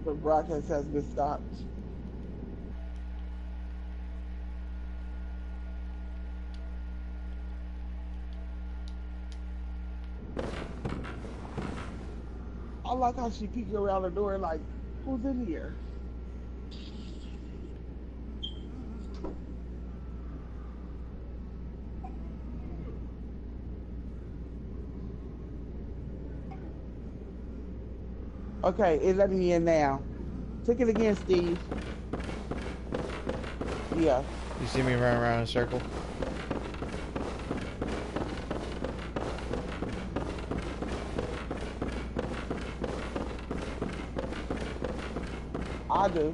The broadcast has been stopped. I like how she peeked around the door like, who's in here? Okay, it's letting me in now. Click it again, Steve. Yeah. You see me running around in a circle? I do.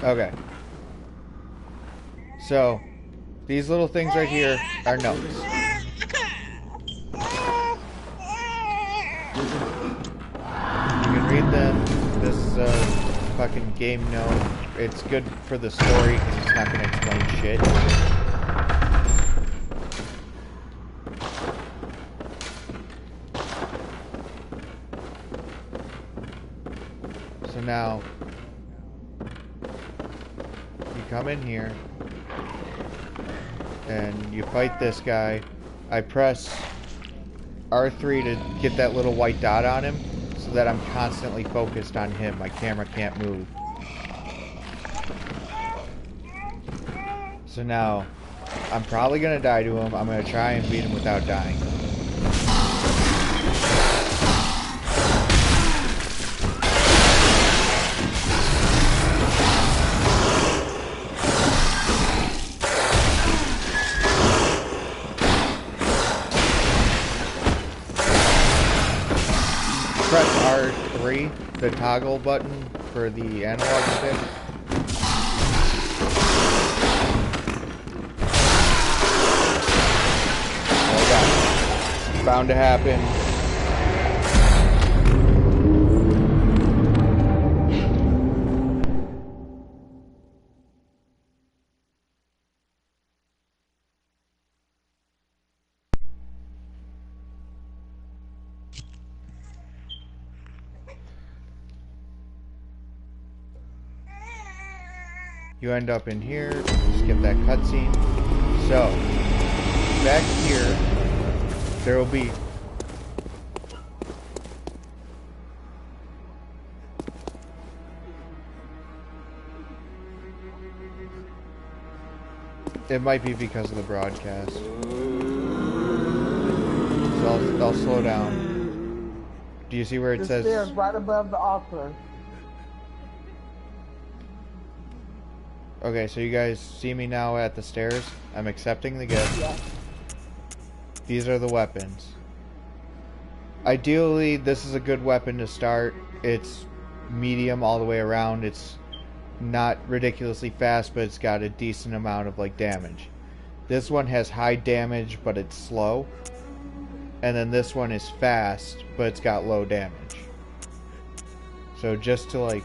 Okay. So, these little things right here are notes. You can read them. This is a fucking game note. It's good for the story because it's not going to explain shit. So now, you come in here and you fight this guy. I press R3 to get that little white dot on him so that I'm constantly focused on him. My camera can't move. So now, I'm probably going to die to him. I'm going to try and beat him without dying. Press R3, the toggle button for the analog stick. Bound to happen. You end up in here, skip that cutscene. So, back here, there will be it might be because of the broadcast. So I'll slow down. Do you see where it says? The stairs right above the altar. Okay, so you guys see me now at the stairs. I'm accepting the gift. Yeah. These are the weapons. Ideally, this is a good weapon to start. It's medium all the way around. It's not ridiculously fast, but it's got a decent amount of like damage. This one has high damage, but it's slow. And then this one is fast, but it's got low damage. So just to like,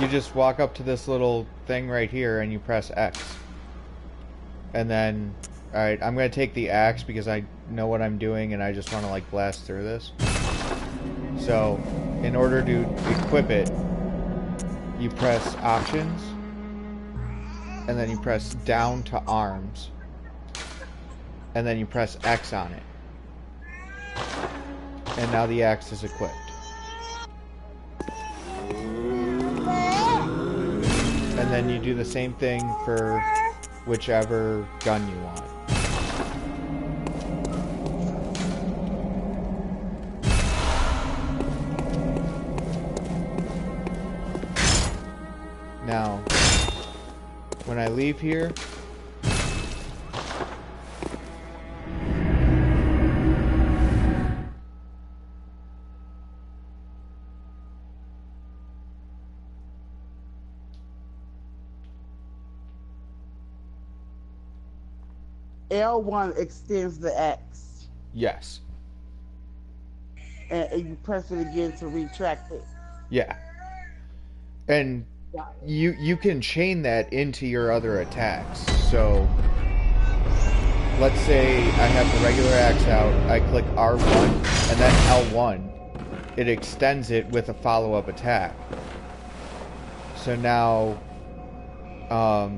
you just walk up to this little thing right here and you press X. And then, alright, I'm going to take the axe because I know what I'm doing and I just want to like blast through this. So, in order to equip it, you press options and then you press down to arms and then you press X on it. And now the axe is equipped. And then you do the same thing for whichever gun you want. Now, when I leave here, L1 extends the X. yes. And you press it again to retract it. Yeah. And Yeah. you can chain that into your other attacks. So let's say I have the regular axe out, I click R1 and then L1. It extends it with a follow-up attack. So now,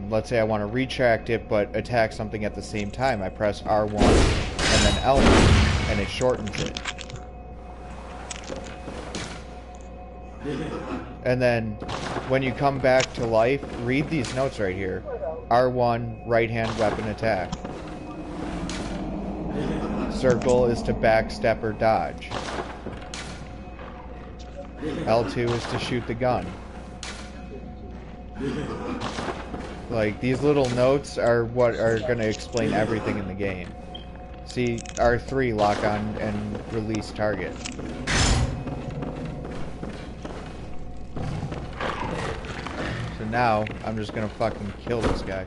let's say I want to retract it but attack something at the same time. I press R1 and then L1 and it shortens it. And then when you come back to life, read these notes right here. R1, right hand weapon attack. Circle is to backstep or dodge. L2 is to shoot the gun. Like, these little notes are what are going to explain everything in the game. See, R3, lock on and release target. So now, I'm just going to fucking kill this guy.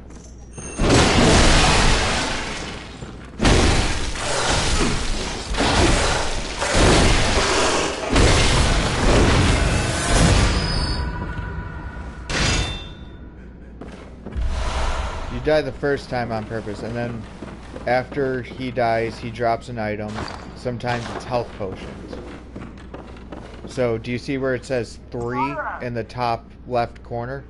You die the first time on purpose, and then after he dies, he drops an item. Sometimes it's health potions. So, do you see where it says 3 in the top left corner?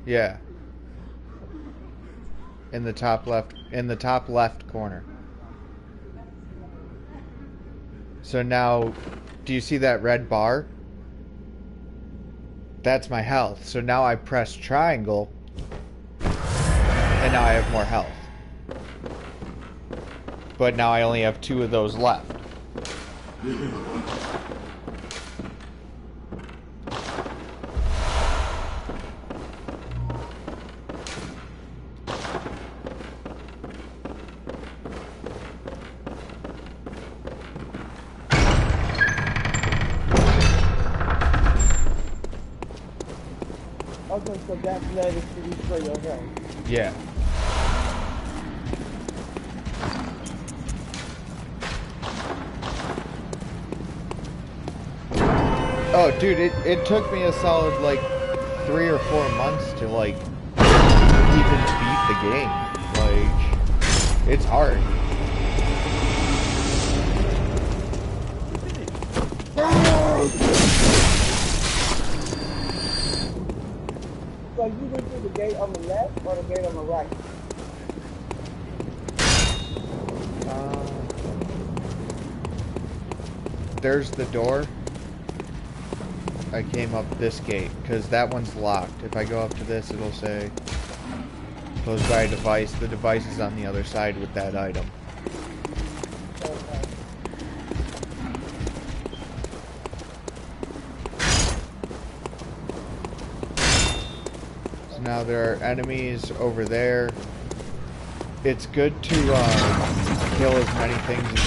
Yeah. In the top left corner. So now, do you see that red bar? That's my health. So now I press triangle, and now I have more health. But now I only have 2 of those left. Okay, so that's led us to restore your health. Yeah. Oh, dude, it took me a solid, like, 3 or 4 months to, like, even beat the game. Like, it's hard. So you went through the gate on the left or the gate on the right? There's the door. I came up this gate, because that one's locked. If I go up to this, it'll say, closed by a device. The device is on the other side with that item. Okay. So now there are enemies over there. It's good to kill as many things as you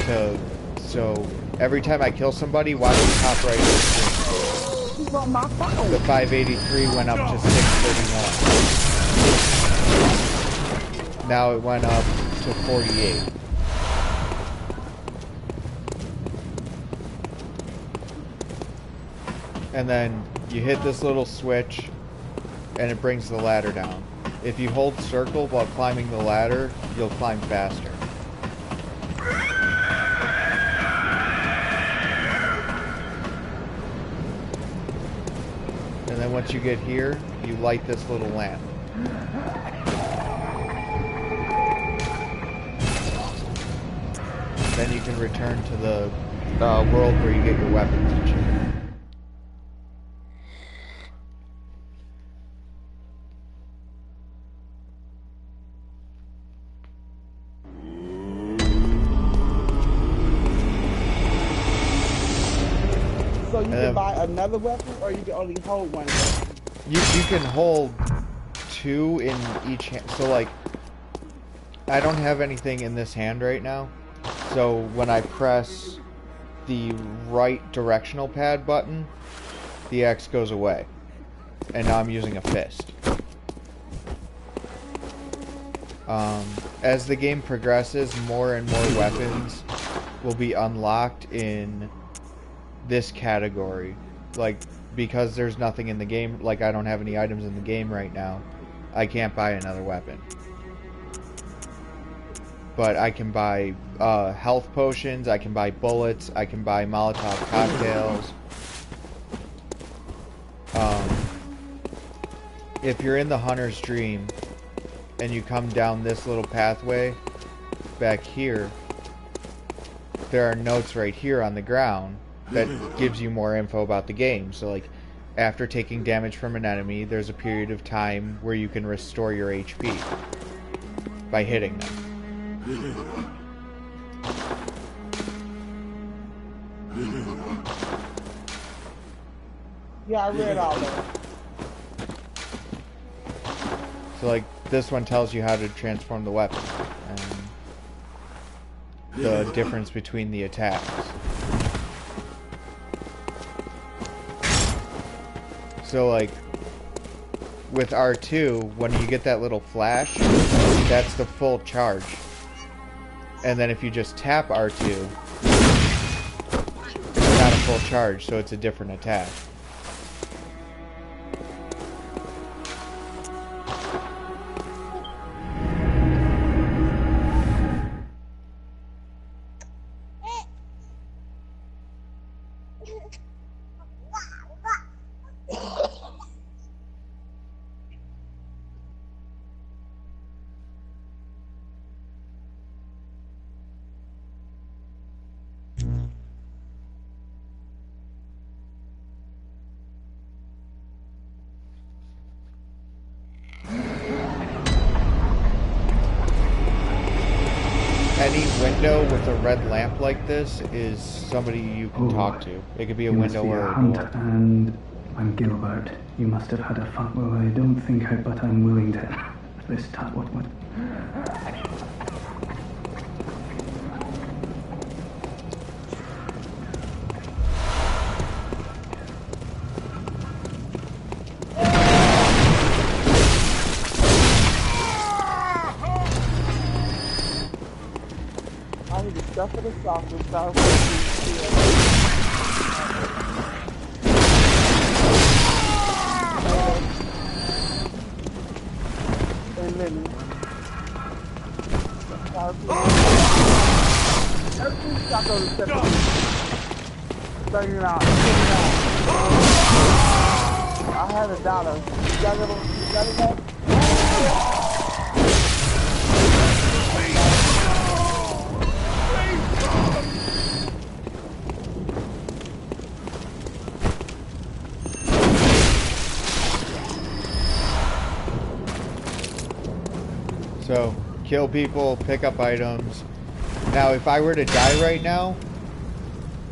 can. So every time I kill somebody, watch the top right of the screen. The 583 went up to 631. Now it went up to 48. And then you hit this little switch and it brings the ladder down. If you hold circle while climbing the ladder, you'll climb faster. And then once you get here, you light this little lamp. Then you can return to the world where you get your weapons and shit. So you can buy another weapon, or you can only hold one weapon? You can hold 2 in each hand. So, like, I don't have anything in this hand right now. So when I press the right directional pad button, the X goes away. And now I'm using a fist. As the game progresses, more and more weapons will be unlocked in this category. Like, because there's nothing in the game, like I don't have any items in the game right now, I can't buy another weapon. But I can buy health potions, I can buy bullets, I can buy Molotov cocktails. If you're in the Hunter's Dream and you come down this little pathway back here, there are notes right here on the ground that gives you more info about the game. So like, after taking damage from an enemy, there's a period of time where you can restore your HP by hitting them. Yeah, I read all that. So like, this one tells you how to transform the weapon and the difference between the attacks. So like, with R2, when you get that little flash, that's the full charge. And then if you just tap R2, it's not a full charge, so it's a different attack. Any window with a red lamp like this is somebody you can talk to. It could be a window or a door. And I'm Gilbert. You must have had a fun. Well, I don't think I, but I'm willing to. This time, what? I need to stuff for the sauce and start and then everything's stuck on the step. Bring it out. I had $1. You got it back? So, kill people, pick up items. Now, if I were to die right now,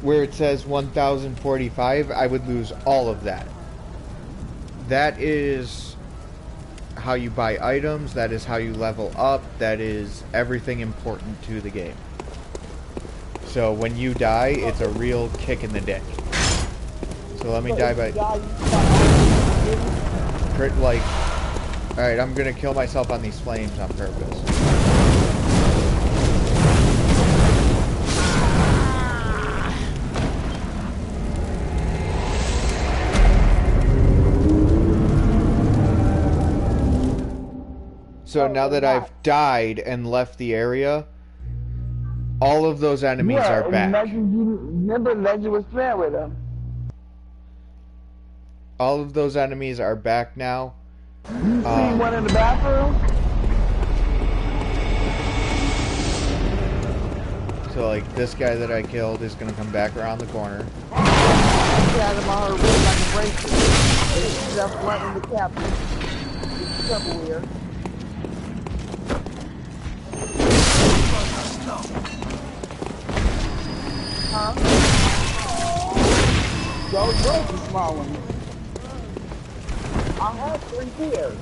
where it says 1045, I would lose all of that. That is how you buy items, that is how you level up, that is everything important to the game. So, when you die, it's a real kick in the dick. So let me die by... like... Alright, I'm gonna kill myself on these flames on purpose. So now that I've died and left the area, all of those enemies are back. Remember Legend was playing with them. All of those enemies are back now. You see one in the bathroom? So like this guy that I killed is gonna come back around the corner. He had him on her wrist like a bracelet. He's left front in the captain. It's trouble here. Huh? Those were the small ones. I have 3 here.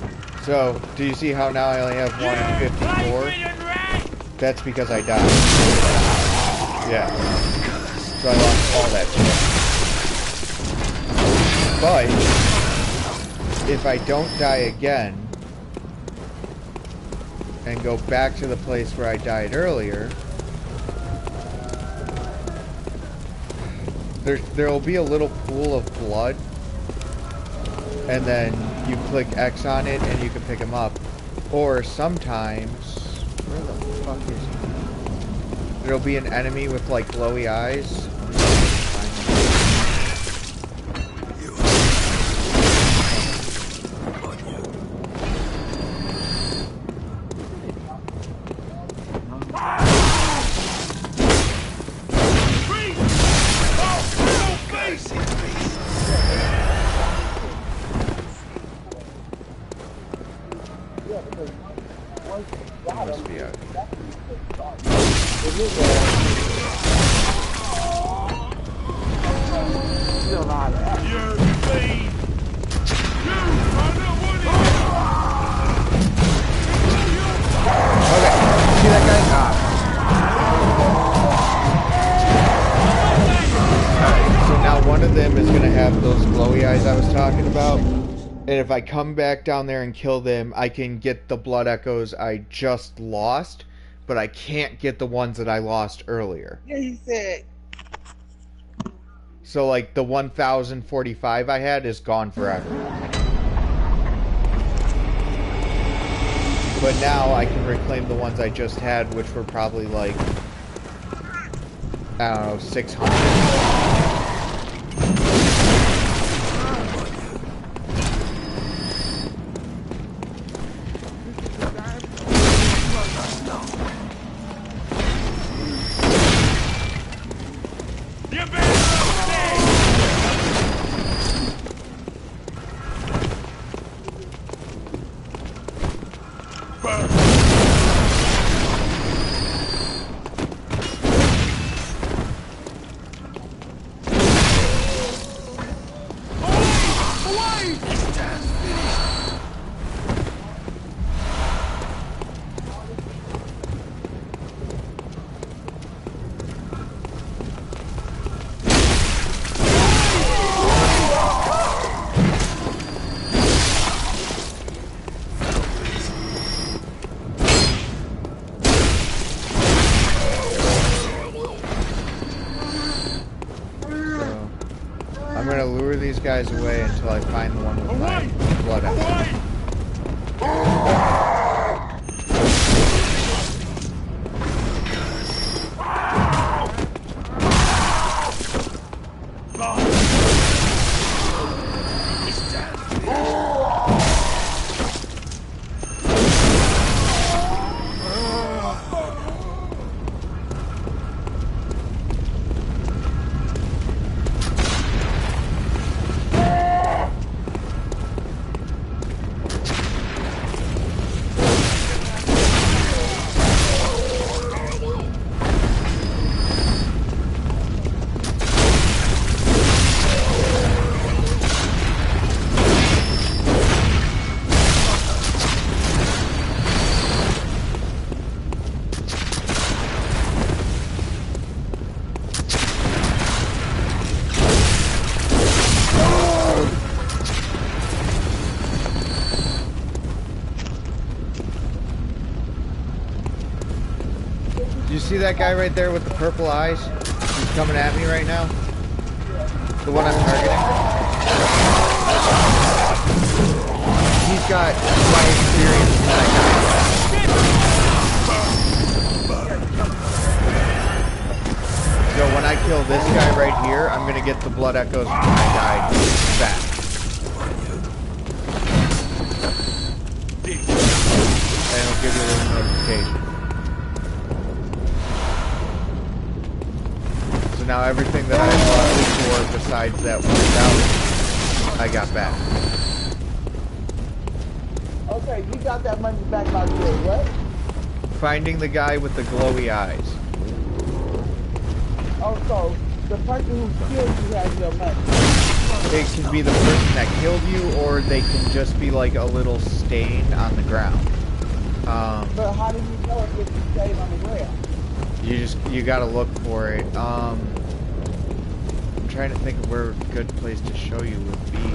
So, do you see how now I only have 1 and 54? That's because I died. Yeah. So I lost all that shit. But, if I don't die again, and go back to the place where I died earlier, There'll be a little pool of blood, and then you click X on it and you can pick him up. Or sometimes, where the fuck is he? There'll be an enemy with like glowy eyes. Must be out here. Okay, see that guy? Alright, so now one of them is gonna have those glowy eyes I was talking about. And if I come back down there and kill them, I can get the blood echoes I just lost, but I can't get the ones that I lost earlier. Yeah, he said. So, like, the 1045 I had is gone forever. But now I can reclaim the ones I just had, which were probably like, I don't know, 600. I'm gonna lure these guys away until I find the one with my blood out. You see that guy right there with the purple eyes? He's coming at me right now. The one I'm targeting. He's got my experience in that guy. So when I kill this guy right here, I'm gonna get the blood echoes from my guy back. And it'll give you a little notification. So now everything that I lost before, besides that 1,000, I got back. Okay, you got that money back by doing what? Finding the guy with the glowy eyes. Oh, so the person who killed you has your money. It can be the person that killed you, or they can just be like a little stain on the ground. But how do you know if it's a stain on the ground? You gotta look for it. I'm trying to think of where a good place to show you would be.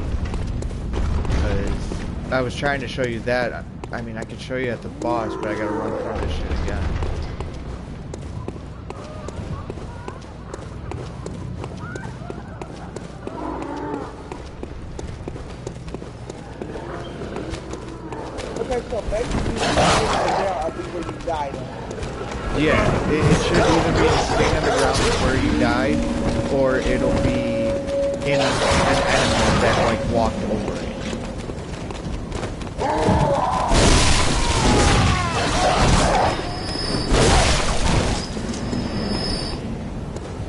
Because I was trying to show you that. I mean, I could show you at the boss, but I gotta run through this shit again. Okay, so basically, there are people you died on. Yeah, it should either be staying on the ground where you died, or it'll be in an enemy that like walked over it.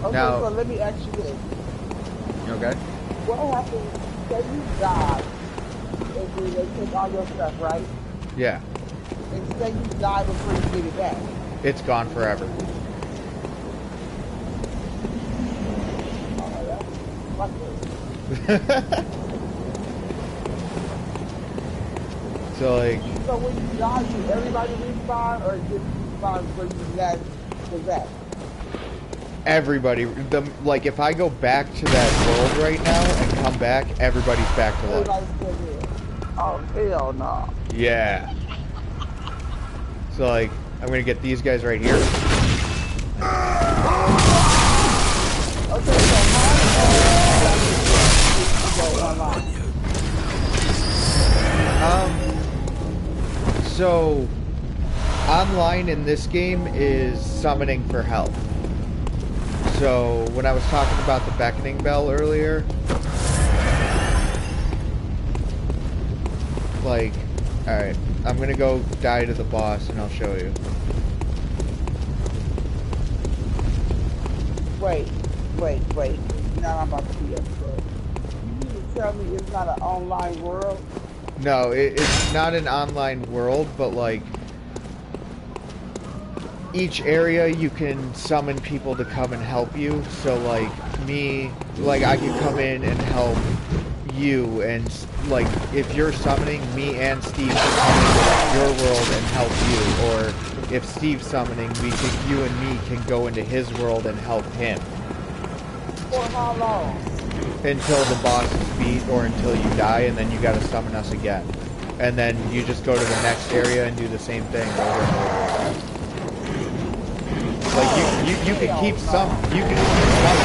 Okay, Now, so let me ask you this. Okay. What happens when you die if they take all your stuff, right? Yeah. And say you die before you get it back. It's gone forever. So like. So when you die, do everybody respawn, or just respawn where you last was at? Everybody, like if I go back to that world right now and come back, everybody's back to life. Everybody's still here. Oh hell no. Yeah. So like, I'm gonna get these guys right here. Okay, so So online in this game is summoning for help. So when I was talking about the beckoning bell earlier, like, alright, I'm gonna go die to the boss and I'll show you. Wait. Now I'm about to be upset. You mean to tell me it's not an online world? No, it's not an online world, but like, each area you can summon people to come and help you. So like me, like I can come in and help you, and like if you're summoning, me and Steve can come into your world and help you. Or if Steve's summoning, you and me can go into his world and help him. For how long? Until the boss is beat or until you die, and then you gotta summon us again. And then you just go to the next area and do the same thing over and over. Like you could keep summoning me to help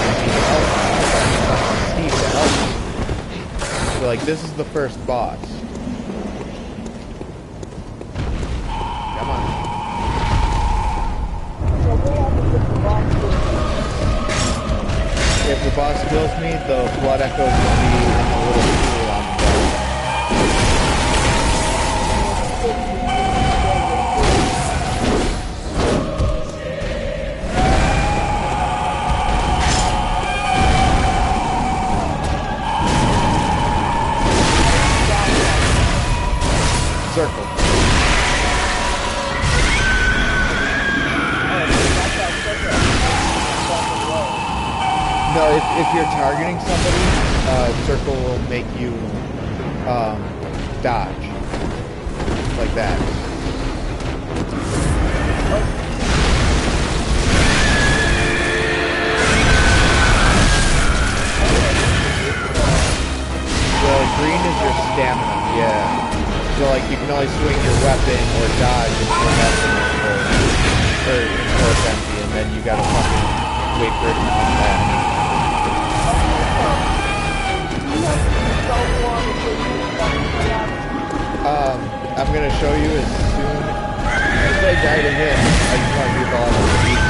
Steve to help you. So like this is the first boss. Come on. If the boss kills me, the blood echoes will be in a little pool on the bottom. Circle. No, if you're targeting somebody, circle will make you dodge. Like that. So green is your stamina, yeah. So like you can only swing your weapon or dodge until that's until it's empty, and then you gotta fucking wait for it to come back. I'm gonna show you as soon as I die to him. I just want to do all of it.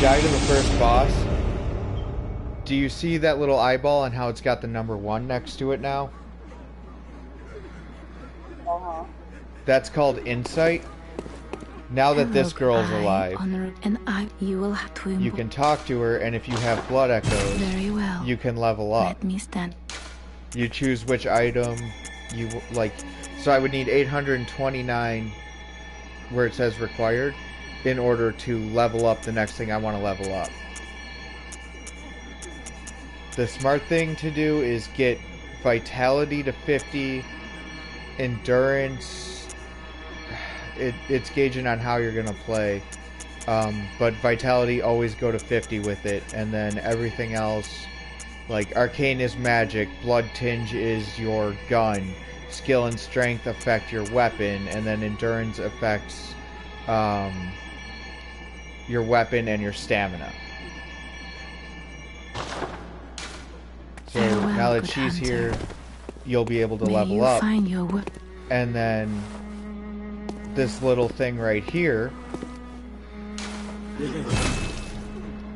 die to the first boss, do you see that little eyeball and how it's got the number 1 next to it now? Uh-huh. That's called insight. Now that this girl's alive, you can talk to her, and if you have blood echoes, Very well. you can level up. Let me stand. You choose which item you like. So I would need 829 where it says required in order to level up the next thing I want to level up. The smart thing to do is get vitality to 50, endurance. It's gauging on how you're going to play. But vitality, always go to 50 with it. And then everything else, like arcane is magic, blood tinge is your gun, skill and strength affect your weapon, and then endurance affects your weapon and your stamina. So now that she's here, you'll be able to level up. And then this little thing right here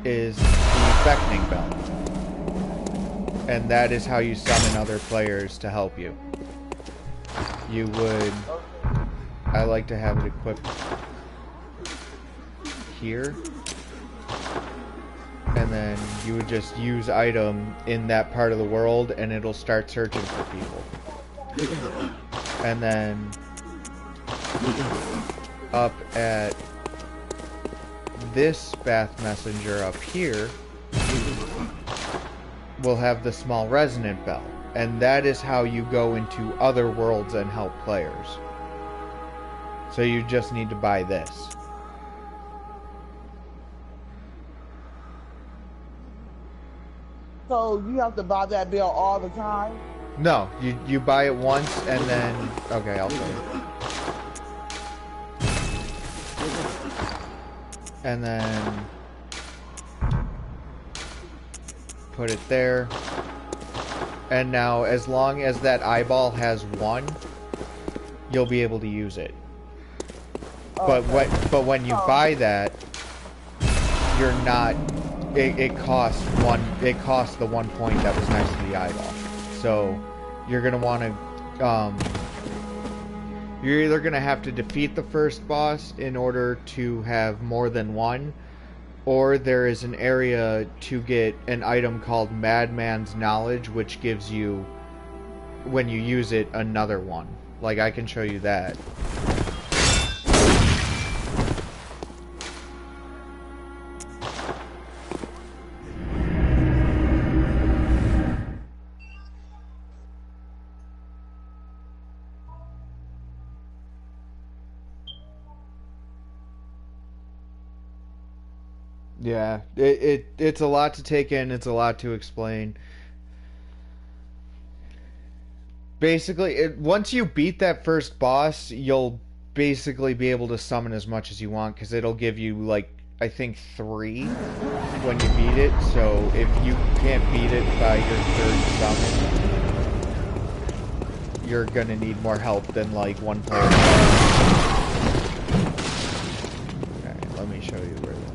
is the beckoning bell. And that is how you summon other players to help you. You would... I like to have it equipped here. And then you would just use item in that part of the world and it'll start searching for people. And then up at this Bath Messenger up here, we'll have the small resonant bell. And that is how you go into other worlds and help players. So you just need to buy this. So you have to buy that bill all the time? No, you buy it once and then... Okay, I'll show you. And then... put it there. And now, as long as that eyeball has 1, you'll be able to use it. Okay. But when you buy that, you're not... It costs the 1 point that was next to the eyeball. So you're gonna want to you're either gonna have to defeat the first boss in order to have more than 1, or there is an area to get an item called Madman's Knowledge, which gives you, when you use it, another 1. Like, I can show you that. Yeah, it's a lot to take in, it's a lot to explain. Basically, once you beat that first boss, you'll basically be able to summon as much as you want, because it'll give you, like, I think 3 when you beat it, so if you can't beat it by your 3rd summon, you're gonna need more help than, like, 1 player. Okay, let me show you where they're from.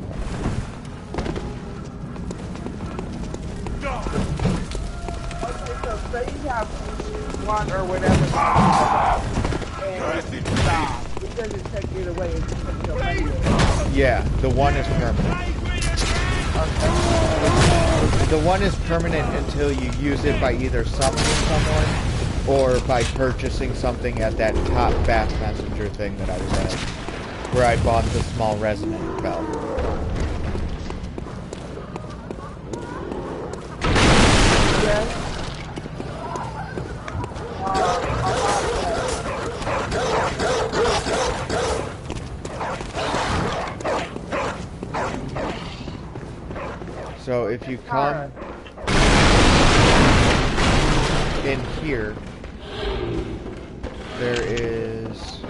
Okay, so say you have 1 or whatever, and stop. It doesn't take it away. It just takes your money away. Yeah, the 1 is permanent. Okay. The 1 is permanent until you use it by either summoning someone or by purchasing something at that top Bath Messenger thing that I was at, where I bought the small resonant bell. Yes. So if you come in here, there is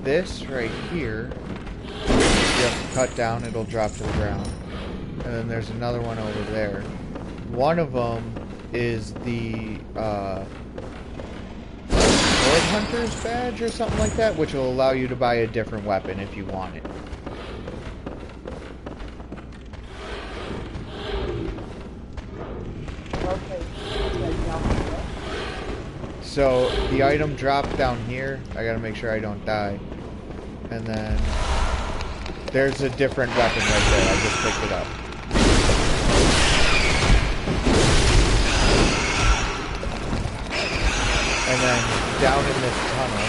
this right here. You have to cut down, it'll drop to the ground. And then there's another one over there. One of them is the Sword Hunter's badge or something like that, which will allow you to buy a different weapon if you want it. So, the item dropped down here. I gotta make sure I don't die. And then... there's a different weapon right there. I just picked it up. And then, down in this tunnel,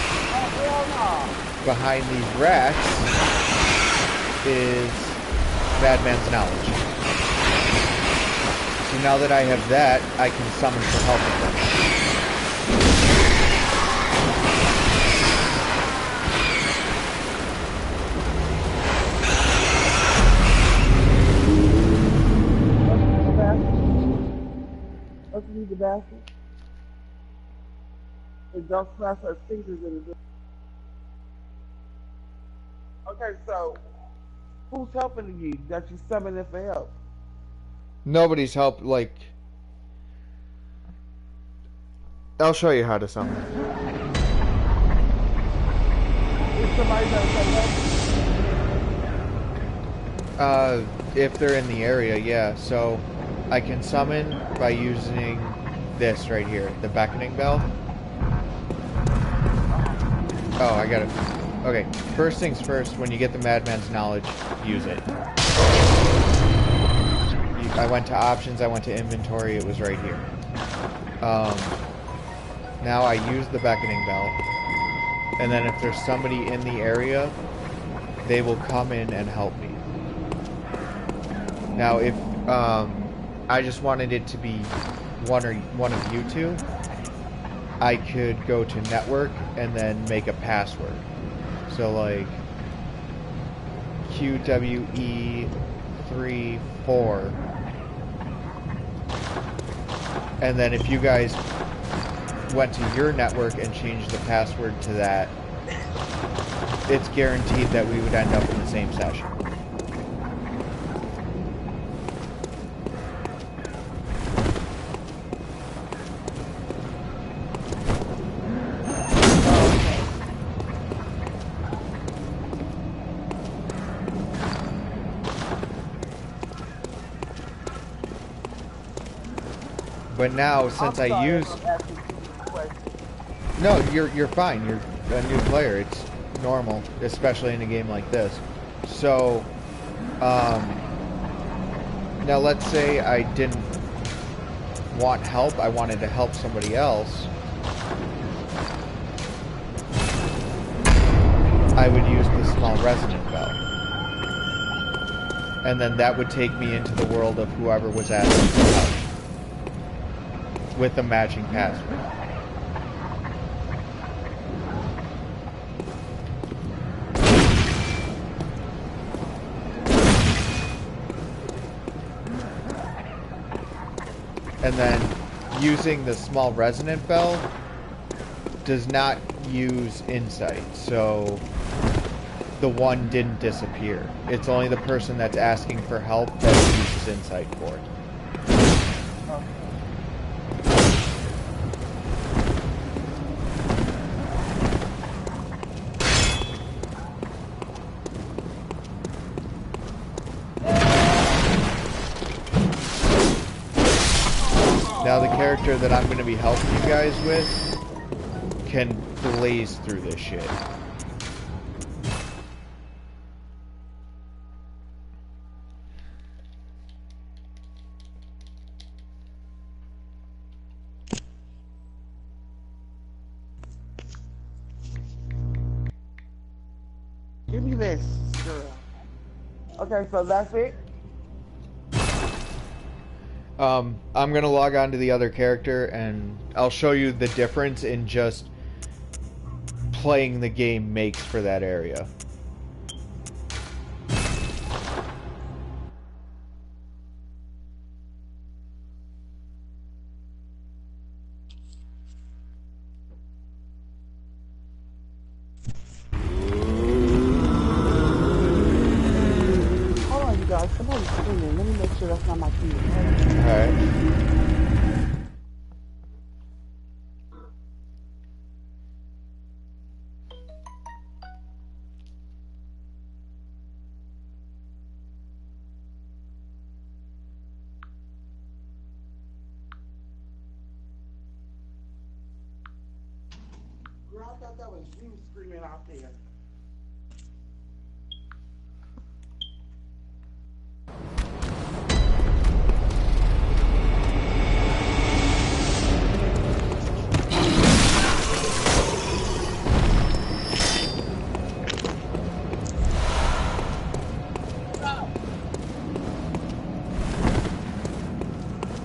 behind these racks, is Madman's Knowledge. So now that I have that, I can summon for help with them. Let's leave the basket. And don't smash our fingers in it. Okay, so who's helping you that you summoning for help? Nobody's help, like... I'll show you how to summon. Is somebody gonna help? If they're in the area, yeah. So, I can summon by using this right here, the beckoning bell. Oh, I got it. Okay, first things first, when you get the Madman's Knowledge, use it. I went to options, I went to inventory, it was right here. Now I use the beckoning bell, and then if there's somebody in the area, they will come in and help me. Now if I just wanted it to be one of you two, I could go to network and then make a password. So like QWE34, and then if you guys went to your network and changed the password to that, it's guaranteed that we would end up in the same session. But now, since I use... No, you're fine. You're a new player. It's normal, especially in a game like this. So, now let's say I didn't want help. I wanted to help somebody else. I would use the small resonant bell. And then that would take me into the world of whoever was asking for help, with a matching password. And then using the small resonant bell does not use insight, so the one didn't disappear. It's only the person that's asking for help that uses insight for it. Now the character that I'm going to be helping you guys with can blaze through this shit. Give me this, girl. Okay, so that's it? I'm gonna log on to the other character and I'll show you the difference in just playing the game makes for that area. Hold on, you guys. Somebody's screaming. Let me make sure that's not my key. Alright. I thought that was you screaming out there.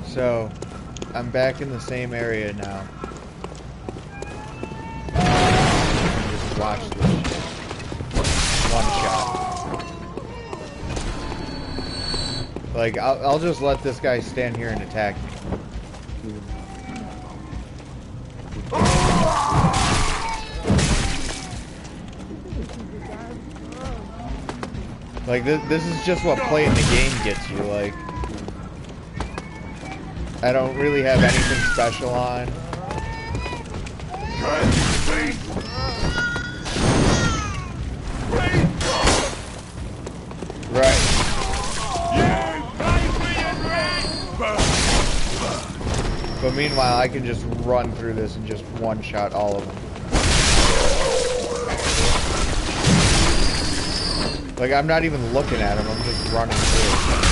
So, I'm back in the same area now. Just watch this shit. One shot. Like, I'll just let this guy stand here and attack me. Like, this is just what playing the game gets you, like... I don't really have anything special on. Right. But meanwhile, I can just run through this and just one-shot all of them. Like, I'm not even looking at them, I'm just running through.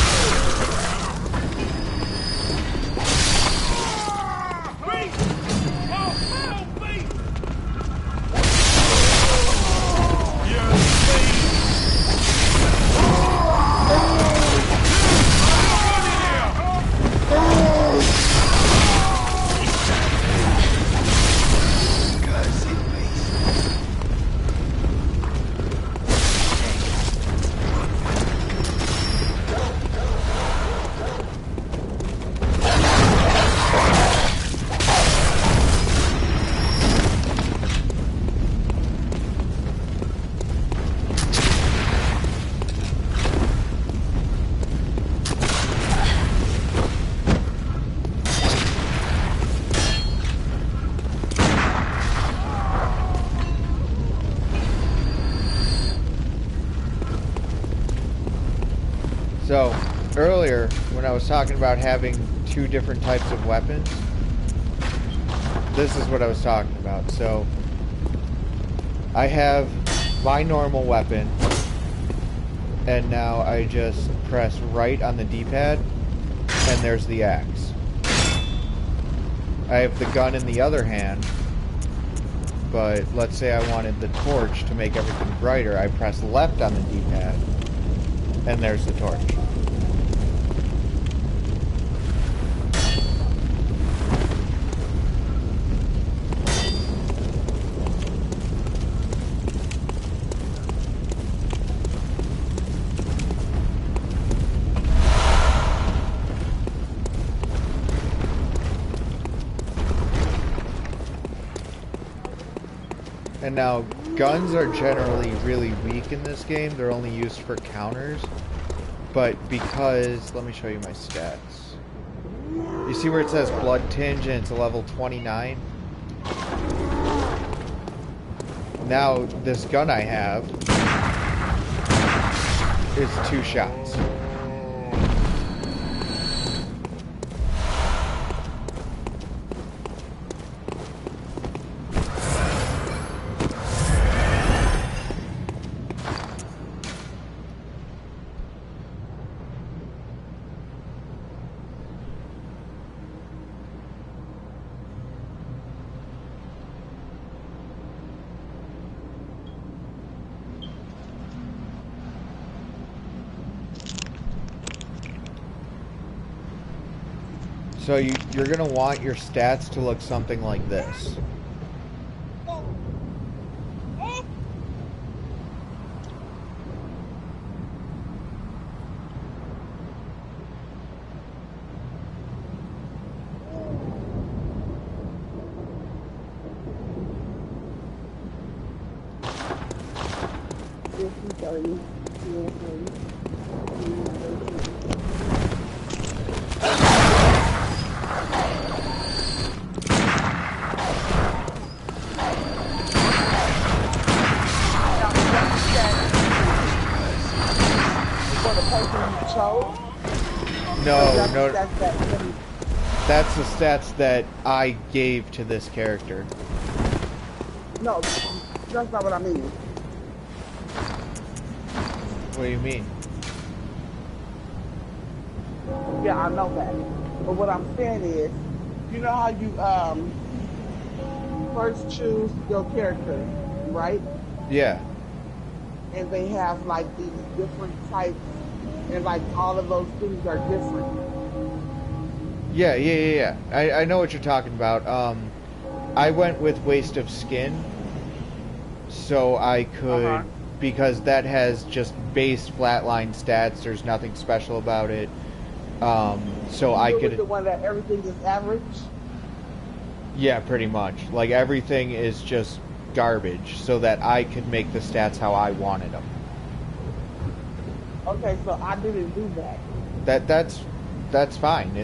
So, earlier, when I was talking about having two different types of weapons, this is what I was talking about. So, I have my normal weapon, and now I just press right on the D-pad, and there's the axe. I have the gun in the other hand, but let's say I wanted the torch to make everything brighter. I press left on the D-pad, and there's the torch. And now, guns are generally really weak in this game. They're only used for counters. But because... let me show you my stats. You see where it says Blood Tinge and it's a level 29? Now, this gun I have is 2 shots. So you're going to want your stats to look something like this. No. That's the stats that I gave to this character. No, that's not what I mean. What do you mean? Yeah, I know that. But what I'm saying is, you know how you first choose your character, right? Yeah. And they have like these different types, and like all of those things are different. Yeah. I know what you're talking about. I went with Waste of Skin, so I could, because that has just base flatline stats. There's nothing special about it. So I could. The one that everything is average. Yeah, pretty much. Like everything is just garbage, so that I could make the stats how I wanted them. Okay, so I didn't do that. That's fine.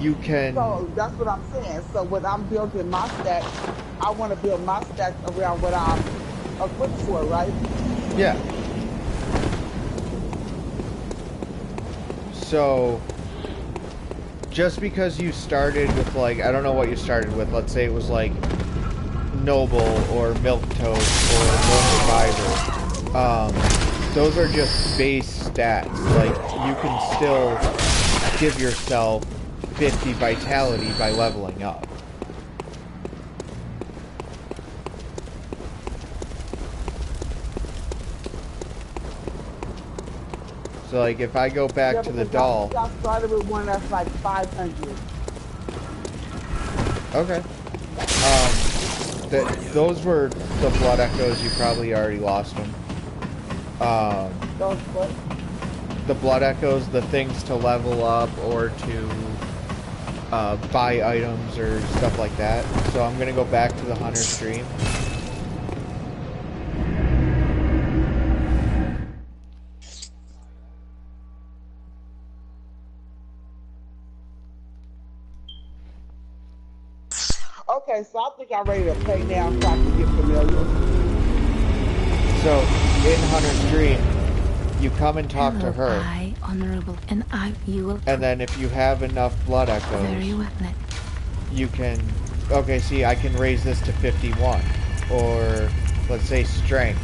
You can. So that's what I'm saying. So when I'm building my stats, I want to build my stats around what I'm equipped for, right? Yeah. So, just because you started with, like, I don't know what you started with. Let's say it was, like, Noble or Milquetoast or Lone Survivor. Those are just base stats. Like, you can still give yourself 50 vitality by leveling up. So, like, if I go back to the doll... I started with one that's like 500. Okay. Those were the Blood Echoes. You probably already lost them. Those what? The Blood Echoes, the things to level up or to buy items or stuff like that. So I'm going to go back to the Hunter stream. Okay, so I think I'm ready to play now so I can get familiar. So, in Hunter's dream, you come and talk to her. I, honorable, and you will. And then if you have enough Blood Echoes, Very well then. You can... Okay, see, I can raise this to 51. Or, let's say, Strength.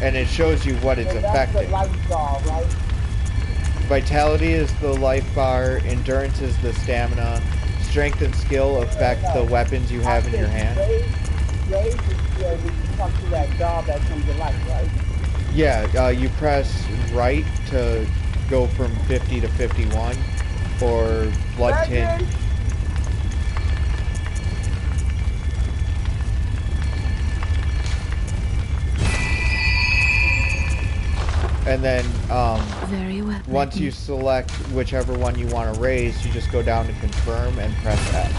And it shows you what it's affecting. That's the life bar, right? Vitality is the life bar, Endurance is the stamina, Strength and Skill affect the weapons you have in your hand. Raise is when you talk to that dog that comes to life, right? Yeah, you press right to go from 50 to 51, or Blood Tint. And then, Very well, once you select whichever one you want to raise, you just go down to confirm and press X.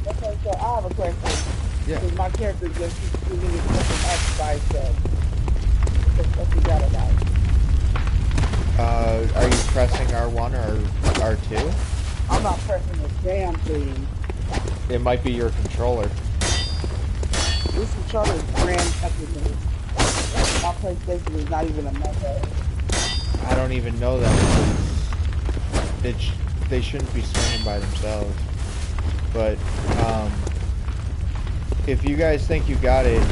Okay, so I have a question. Yeah. Because my character just keeps giving me something X by itself. What's you got about it? Are you pressing R1 or R2? I'm not pressing the damn thing. It might be your controller. This controller is brand technical. My PlayStation is not even a mother. I don't even know that because they shouldn't be swinging by themselves. But if you guys think you got it,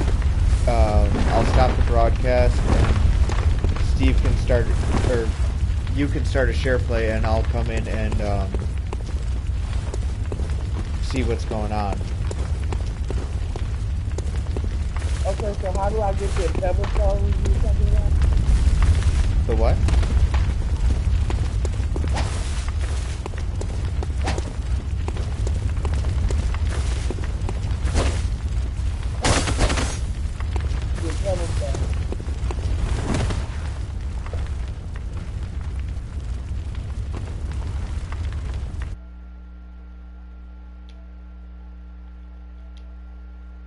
I'll stop the broadcast and Steve can start, or you can start a share play, and I'll come in and see what's going on. Okay, so how do I get the pebble phone you talking about? The what?